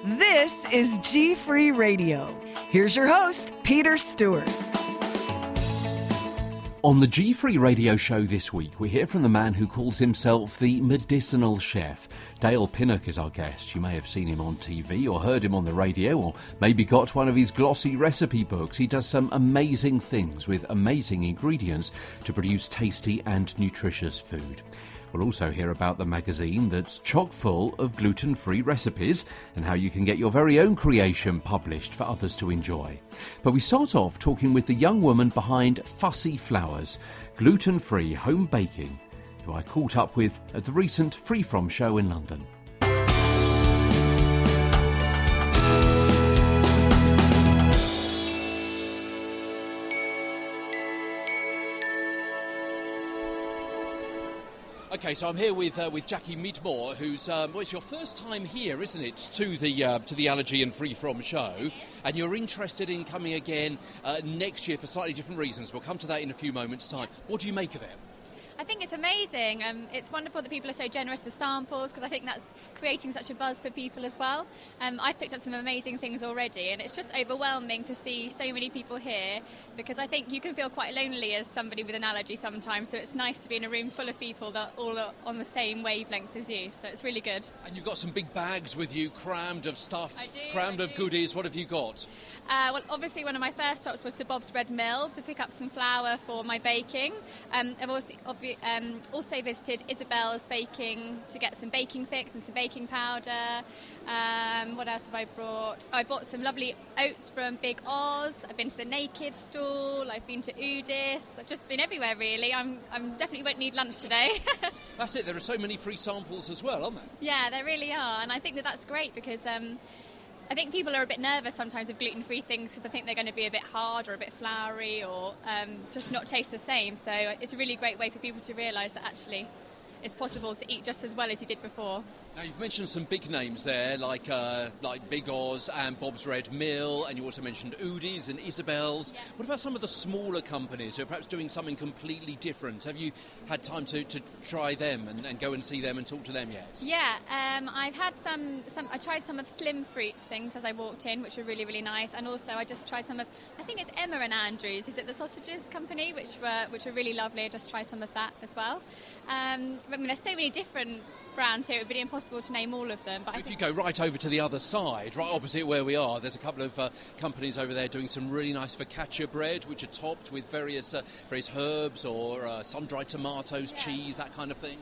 This is GFree Radio. Here's your host, Peter Stewart. On the GFree Radio Show this week, we hear from the man who calls himself the Medicinal Chef. Dale Pinnock is our guest. You may have seen him on TV or heard him on the radio or maybe got one of his glossy recipe books. He does some amazing things with amazing ingredients to produce tasty and nutritious food. We'll also hear about the magazine that's chock full of gluten-free recipes and how you can get your very own creation published for others to enjoy. But we start off talking with the young woman behind Fussy Flours, gluten-free home baking, who I caught up with at the recent Free From show in London. Okay, so I'm here with Jackie Midmore, who's well, it's your first time here, isn't it, to the Allergy and Free From show, and you're interested in coming again next year for slightly different reasons. We'll come to that in a few moments' time. What do you make of it? I think it's amazing. It's wonderful that people are so generous with samples, because I think that's creating such a buzz for people as well. I've picked up some amazing things already, and it's just overwhelming to see so many people here, because I think you can feel quite lonely as somebody with an allergy sometimes, so it's nice to be in a room full of people that all are on the same wavelength as you, so it's really good. And you've got some big bags with you, crammed of stuff, I do. Crammed of goodies. What have you got? Well, obviously one of my first stops was to Bob's Red Mill to pick up some flour for my baking. I've also visited Isabel's Baking to get some baking fix and some baking powder. What else have I brought? I bought some lovely oats from Big Oz. I've been to the Naked stall. I've been to Udis. I've just been everywhere, really. I'm definitely won't need lunch today. That's it. There are so many free samples as well, aren't there? Yeah, there really are, and I think that's great, because I think people are a bit nervous sometimes of gluten-free things, because I think they're going to be a bit hard or a bit floury or just not taste the same. So it's a really great way for people to realise that actually it's possible to eat just as well as you did before. Now, you've mentioned some big names there, like Big Oz and Bob's Red Mill, and you also mentioned Udi's and Isabel's. Yeah. What about some of the smaller companies who are perhaps doing something completely different? Have you had time to try them and go and see them and talk to them yet? Yeah, I've had some. I tried some of Slim Fruit things as I walked in, which were really, really nice. And also I just tried some of, I think it's Emma and Andrews, is it the sausages company, which were really lovely. I just tried some of that as well. I mean, there's so many different brands here, it would be impossible to name all of them. But so if you go right over to the other side, right opposite where we are, there's a couple of companies over there doing some really nice focaccia bread, which are topped with various herbs or sun-dried tomatoes, cheese, that kind of thing.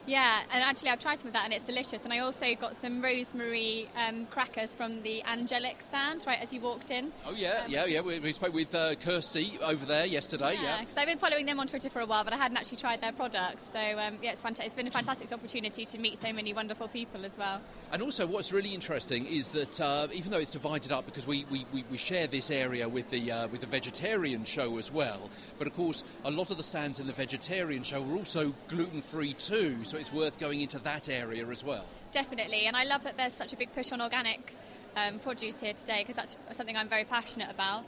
Yeah, and actually I've tried some of that and it's delicious. And I also got some rosemary crackers from the Angelic stand right as you walked in. Oh yeah. We spoke with Kirsty over there yesterday. Yeah, because I've been following them on Twitter for a while, but I hadn't actually tried their products. So it's fantastic. It's been a fantastic opportunity to meet so many wonderful people as well. And also, what's really interesting is that even though it's divided up, because we share this area with the vegetarian show as well, but of course a lot of the stands in the vegetarian show are also gluten-free too. So it's worth going into that area as well. Definitely, and I love that there's such a big push on organic produce here today, because that's something I'm very passionate about.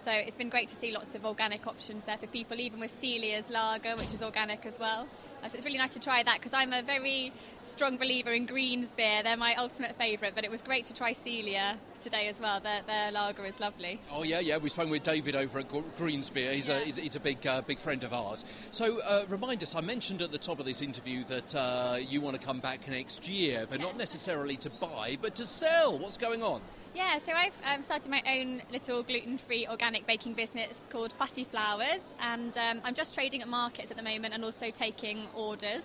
So it's been great to see lots of organic options there for people, even with Celia's lager, which is organic as well. So it's really nice to try that, because I'm a very strong believer in Green's beer. They're my ultimate favourite, but it was great to try Celia today as well. Their lager is lovely. Oh yeah, we've spoken with David over at Green's beer. He's a big friend of ours. So remind us, I mentioned at the top of this interview that you want to come back next year, but not necessarily to buy, but to sell. What's going on? Yeah, so I've started my own little gluten-free organic baking business called Fussy Flours, and I'm just trading at markets at the moment and also taking orders.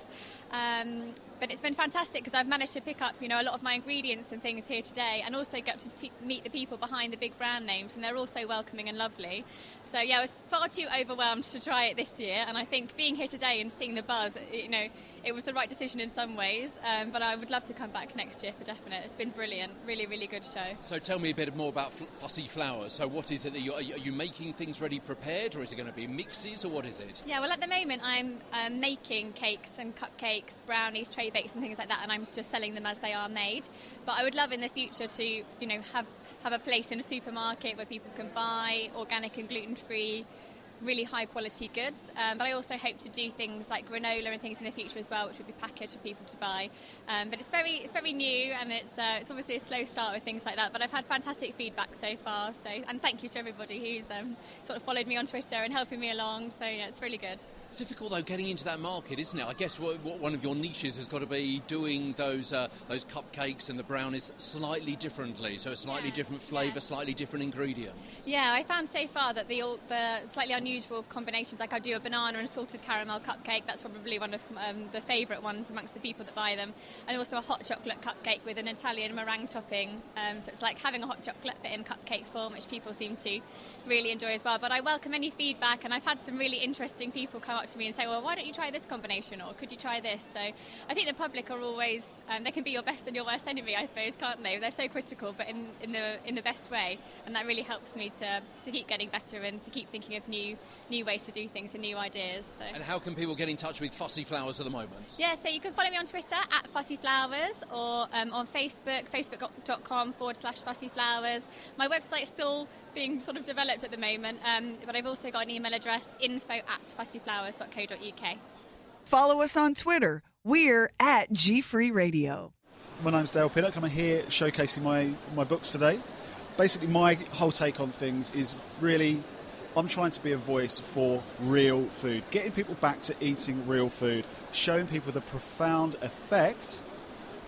But it's been fantastic, because I've managed to pick up, a lot of my ingredients and things here today, and also get to meet the people behind the big brand names, and they're all so welcoming and lovely. So yeah, I was far too overwhelmed to try it this year, and I think being here today and seeing the buzz, it was the right decision in some ways, but I would love to come back next year for definite. It's been brilliant, really, really good show. So tell me a bit more about Fussy Flours. So what is it that are you making things ready prepared, or is it going to be mixes, or what is it? Yeah, well at the moment I'm making cakes and cupcakes, brownies, tray bakes and things like that, and I'm just selling them as they are made. But I would love in the future to, have a place in a supermarket where people can buy organic and gluten-free really high quality goods, but I also hope to do things like granola and things in the future as well, which would be packaged for people to buy. But it's very new, and it's obviously a slow start with things like that, but I've had fantastic feedback so far, and thank you to everybody who's sort of followed me on Twitter and helping me along, so yeah, it's really good. It's difficult though getting into that market, isn't it? I guess what one of your niches has got to be doing those cupcakes and the brownies slightly differently, so a slightly different flavour, slightly different ingredients. Yeah, I found so far that the slightly unusual combinations, like I do a banana and salted caramel cupcake, that's probably one of the favourite ones amongst the people that buy them, and also a hot chocolate cupcake with an Italian meringue topping, so it's like having a hot chocolate but in cupcake form, which people seem to really enjoy as well. But I welcome any feedback, and I've had some really interesting people come up to me and say, well, why don't you try this combination, or could you try this? So I think the public are always, they can be your best and your worst enemy, I suppose, can't they? They're so critical, but in the best way, and that really helps me to keep getting better and to keep thinking of new ways to do things and new ideas. So. And how can people get in touch with Fussy Flours at the moment? Yeah, so you can follow me on Twitter at Fussy Flours, or on Facebook, facebook.com/Fussy Flours. My website's still being sort of developed at the moment, but I've also got an email address, info@fussyflours.co.uk. Follow us on Twitter. We're at GFree Radio. My name's Dale Pinnock. I'm here showcasing my books today. Basically, my whole take on things is really, I'm trying to be a voice for real food, getting people back to eating real food, showing people the profound effect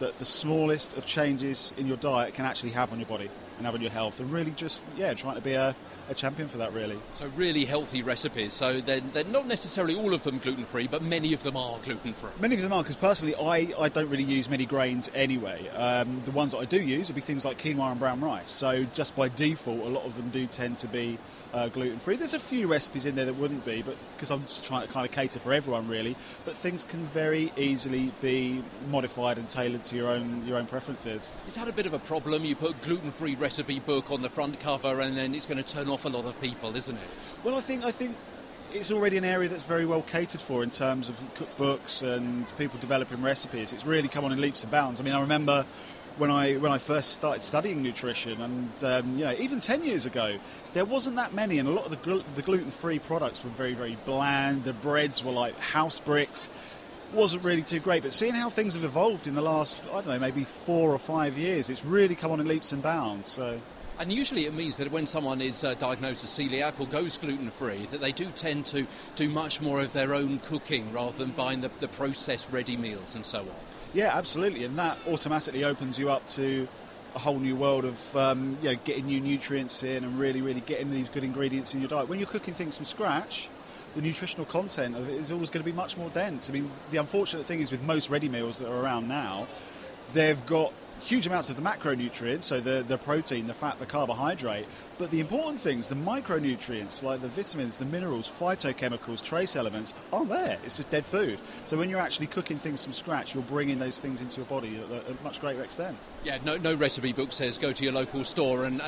that the smallest of changes in your diet can actually have on your body and have on your health, and really just, trying to be a champion for that, really. So really healthy recipes. So they're not necessarily all of them gluten-free, but many of them are gluten-free. Many of them are, because personally I don't really use many grains anyway. The ones that I do use would be things like quinoa and brown rice. So just by default, a lot of them do tend to be gluten-free. There's a few recipes in there that wouldn't be, but because I'm just trying to kind of cater for everyone, really. But things can very easily be modified and tailored to your own preferences. Is that a bit of a problem? You put gluten-free recipe book on the front cover, and then it's going to turn off a lot of people, isn't it? Well, I think it's already an area that's very well catered for in terms of cookbooks and people developing recipes. It's really come on in leaps and bounds. I mean, I remember when I first started studying nutrition, and even 10 years ago, there wasn't that many, and a lot of the gluten-free products were very, very bland. The breads were like house bricks. Wasn't really too great, but seeing how things have evolved in the last, maybe 4 or 5 years, it's really come on in leaps and bounds. So. And usually it means that when someone is diagnosed as celiac or goes gluten-free, that they do tend to do much more of their own cooking rather than buying the processed ready meals and so on. Yeah, absolutely, and that automatically opens you up to a whole new world of getting new nutrients in and really, really getting these good ingredients in your diet. When you're cooking things from scratch, the nutritional content of it is always going to be much more dense. I mean, the unfortunate thing is with most ready meals that are around now, they've got huge amounts of the macronutrients, so the protein, the fat, the carbohydrate, but the important things, the micronutrients like the vitamins, the minerals, phytochemicals, trace elements, aren't there. It's just dead food. So when you're actually cooking things from scratch, you're bringing those things into your body at a much greater extent. Yeah, no recipe book says go to your local store and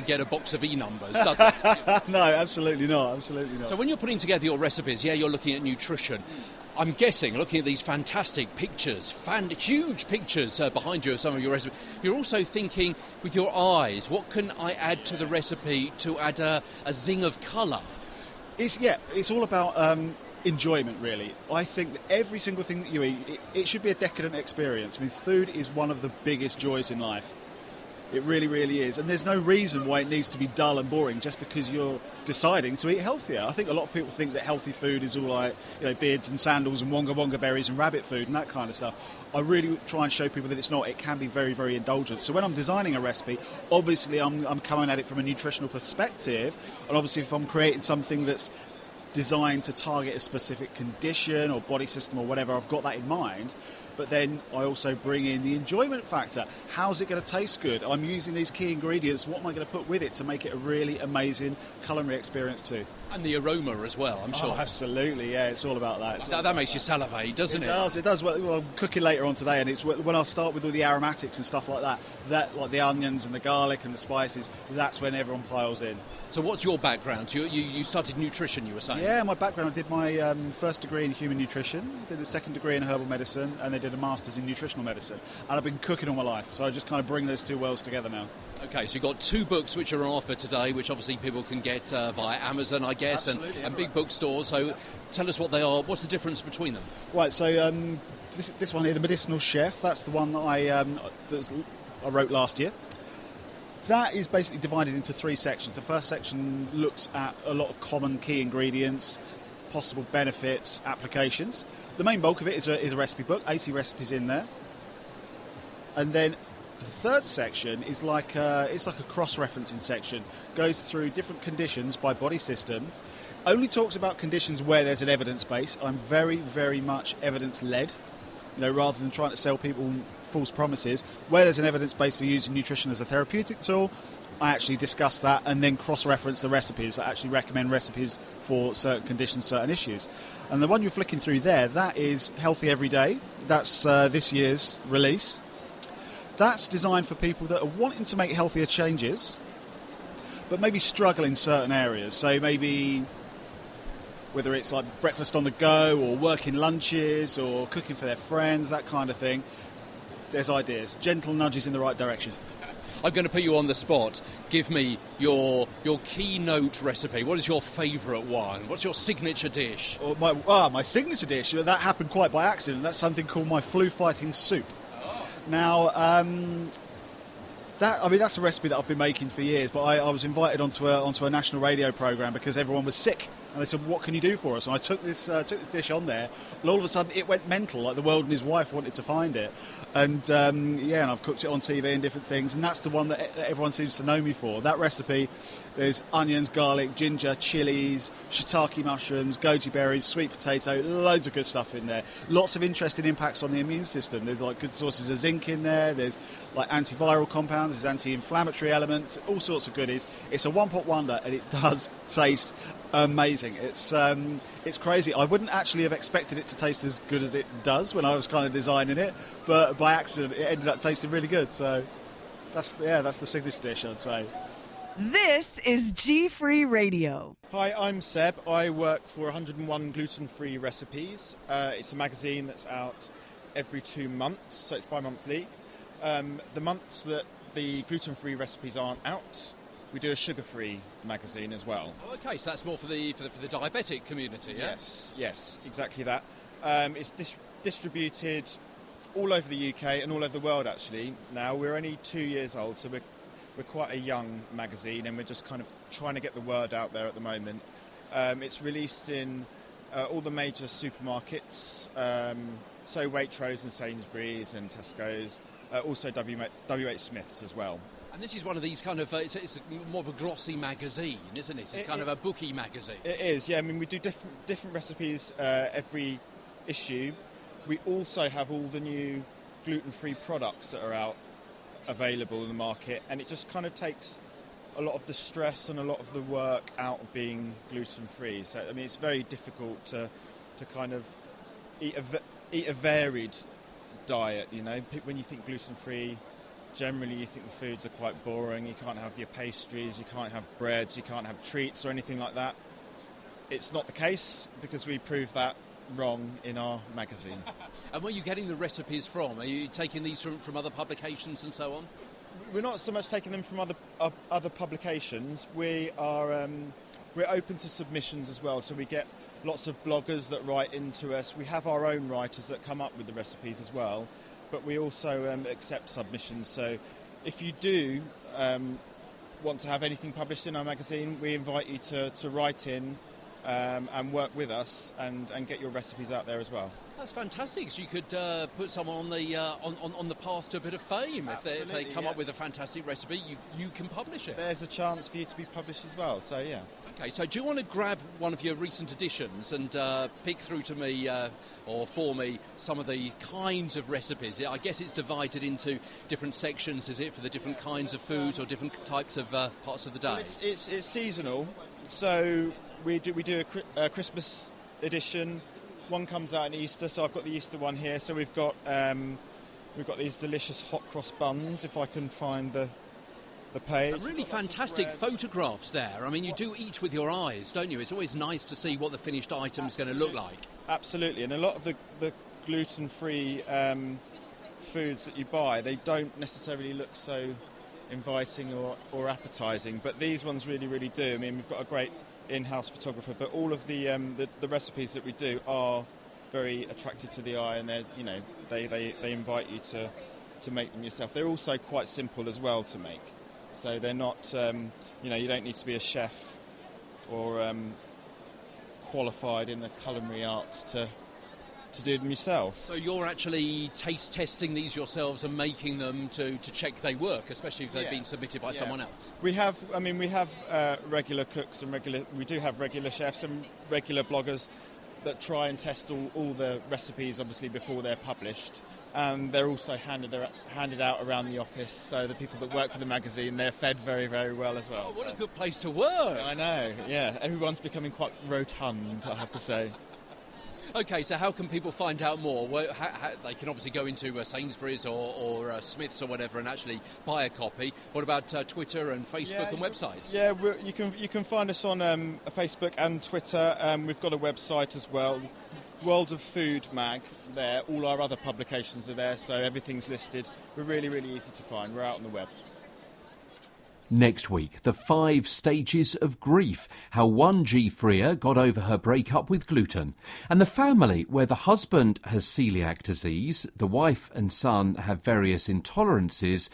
get a box of E-numbers, does it? No, absolutely not. So when you're putting together your recipes, you're looking at nutrition. I'm guessing, looking at these fantastic pictures, huge pictures behind you of some of your recipes, you're also thinking with your eyes, what can I add to the recipe to add a zing of colour? It's all about enjoyment, really. I think that every single thing that you eat, it should be a decadent experience. I mean, food is one of the biggest joys in life. It really, really is. And there's no reason why it needs to be dull and boring just because you're deciding to eat healthier. I think a lot of people think that healthy food is all like, beards and sandals and wonga wonga berries and rabbit food and that kind of stuff. I really try and show people that it's not. It can be very, very indulgent. So when I'm designing a recipe, obviously I'm coming at it from a nutritional perspective. And obviously if I'm creating something that's designed to target a specific condition or body system or whatever, I've got that in mind. But then I also bring in the enjoyment factor. How's it going to taste good? I'm using these key ingredients. What am I going to put with it to make it a really amazing culinary experience too? And the aroma as well, I'm sure. Oh, absolutely, yeah. It's all about that. That makes you salivate, doesn't it? It does. Well, I'm cooking later on today, and it's when I start with all the aromatics and stuff like that, like the onions and the garlic and the spices, that's when everyone piles in. So what's your background? You started nutrition, you were saying? Yeah, my background, I did my first degree in human nutrition, did a second degree in herbal medicine, and then did a master's in nutritional medicine. And I've been cooking all my life, so I just kind of bring those two worlds together now. Okay, so you've got 2 books which are on offer today, which obviously people can get via Amazon, I guess, and big bookstores. So tell us what they are. What's the difference between them? Right, so this one here, the Medicinal Chef, that's the one that I wrote last year. That is basically divided into 3 sections. The first section looks at a lot of common key ingredients, possible benefits, applications. The main bulk of it is a recipe book, 80 recipes in there. And then the third section is it's like a cross-referencing section. Goes through different conditions by body system. Only talks about conditions where there's an evidence base. I'm very, very much evidence-led, rather than trying to sell people false promises. Where there's an evidence base for using nutrition as a therapeutic tool, I actually discuss that and then cross-reference the recipes. I actually recommend recipes for certain conditions, certain issues. And the one you're flicking through there, that is Healthy Every Day. That's this year's release. That's designed for people that are wanting to make healthier changes, but maybe struggle in certain areas. So maybe whether it's like breakfast on the go or working lunches or cooking for their friends, that kind of thing. There's ideas, gentle nudges in the right direction. I'm going to put you on the spot. Give me your keynote recipe. What is your favourite one? What's your signature dish? My signature dish, that happened quite by accident. That's something called my flu-fighting soup. Oh. Now, that's a recipe that I've been making for years, but I was invited onto a national radio programme because everyone was sick. And they said, what can you do for us? And I took this dish on there, and all of a sudden it went mental, like the world and his wife wanted to find it. And and I've cooked it on TV and different things, and that's the one that everyone seems to know me for. That recipe, there's onions, garlic, ginger, chilies, shiitake mushrooms, goji berries, sweet potato, loads of good stuff in there. Lots of interesting impacts on the immune system. There's like good sources of zinc in there, there's like antiviral compounds, there's anti-inflammatory elements, all sorts of goodies. It's a one-pot wonder, and it does taste amazing. It's crazy. I wouldn't actually have expected it to taste as good as it does when I was kind of designing it, but by accident it ended up tasting really good. So that's the signature dish, I'd say. This is GFree Radio. Hi, I'm Seb. I work for 101 Gluten-Free Recipes. It's a magazine that's out every 2 months, so it's bi-monthly. The months that the gluten-free recipes aren't out, we do a sugar-free magazine as well. Oh, okay, so that's more for the diabetic community, yeah? Yes, exactly that. It's distributed all over the UK and all over the world, actually. Now, we're only 2 years old, so we're quite a young magazine, and we're just kind of trying to get the word out there at the moment. It's released in all the major supermarkets, so Waitrose and Sainsbury's and Tesco's, also WH Smith's as well. And this is one of these kind of, it's more of a glossy magazine, isn't it? It's kind of a booky magazine. It is, yeah. I mean, we do different recipes every issue. We also have all the new gluten-free products that are out available in the market, and it just kind of takes a lot of the stress and a lot of the work out of being gluten-free. So, I mean, it's very difficult to kind of eat a varied diet, When you think gluten-free, generally you think the foods are quite boring. You can't have your pastries, you can't have breads, you can't have treats or anything like that. It's not the case, because we prove that wrong in our magazine. And where are you getting the recipes from? Are you taking these from other publications and so on? We're not so much taking them from other publications. We're open to submissions as well, so we get lots of bloggers that write into us. We have our own writers that come up with the recipes as well, but we also accept submissions. So if you do want to have anything published in our magazine, we invite you to write in and work with us and get your recipes out there as well. That's fantastic. So you could put someone on the path to a bit of fame. If they come up with a fantastic recipe, you can publish it. There's a chance for you to be published as well, so yeah. Okay, so do you want to grab one of your recent editions and pick through to me or for me some of the kinds of recipes? I guess it's divided into different sections, is it, for the different kinds of foods or different types of parts of the day? Well, it's seasonal, so we do a Christmas edition. One comes out in Easter, so I've got the Easter one here. So we've got these delicious hot cross buns, if I can find the page. And really fantastic photographs there. I mean, you do eat with your eyes, don't you? It's always nice to see what the finished item's going to look like. Absolutely, and a lot of the gluten-free foods that you buy, they don't necessarily look so inviting or appetising, but these ones really, really do. I mean, we've got a great in-house photographer, but all of the recipes that we do are very attractive to the eye, and they invite you to make them yourself. They're also quite simple as well to make, so they're not you don't need to be a chef or qualified in the culinary arts to do them yourself. So you're actually taste testing these yourselves and making them to check they work, especially if they've been submitted by someone else. We have regular cooks and we do have regular chefs and regular bloggers that try and test all the recipes, obviously, before they're published. And they're also handed out around the office, so the people that work for the magazine, they're fed very, very well as well. Oh, what a good place to work! I know, yeah. Everyone's becoming quite rotund, I have to say. OK, so how can people find out more? Well, they can obviously go into Sainsbury's or Smith's or whatever and actually buy a copy. What about Twitter and Facebook and websites? Yeah, you can find us on Facebook and Twitter. We've got a website as well, World of Food Mag. There, all our other publications are there, so everything's listed. We're really, really easy to find. We're out on the web. Next week, the 5 stages of grief, how one GFreer got over her breakup with gluten, and the family where the husband has celiac disease, the wife and son have various intolerances,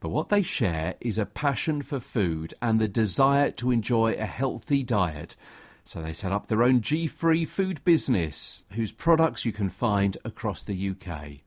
but what they share is a passion for food and the desire to enjoy a healthy diet. So they set up their own GFree food business, whose products you can find across the UK.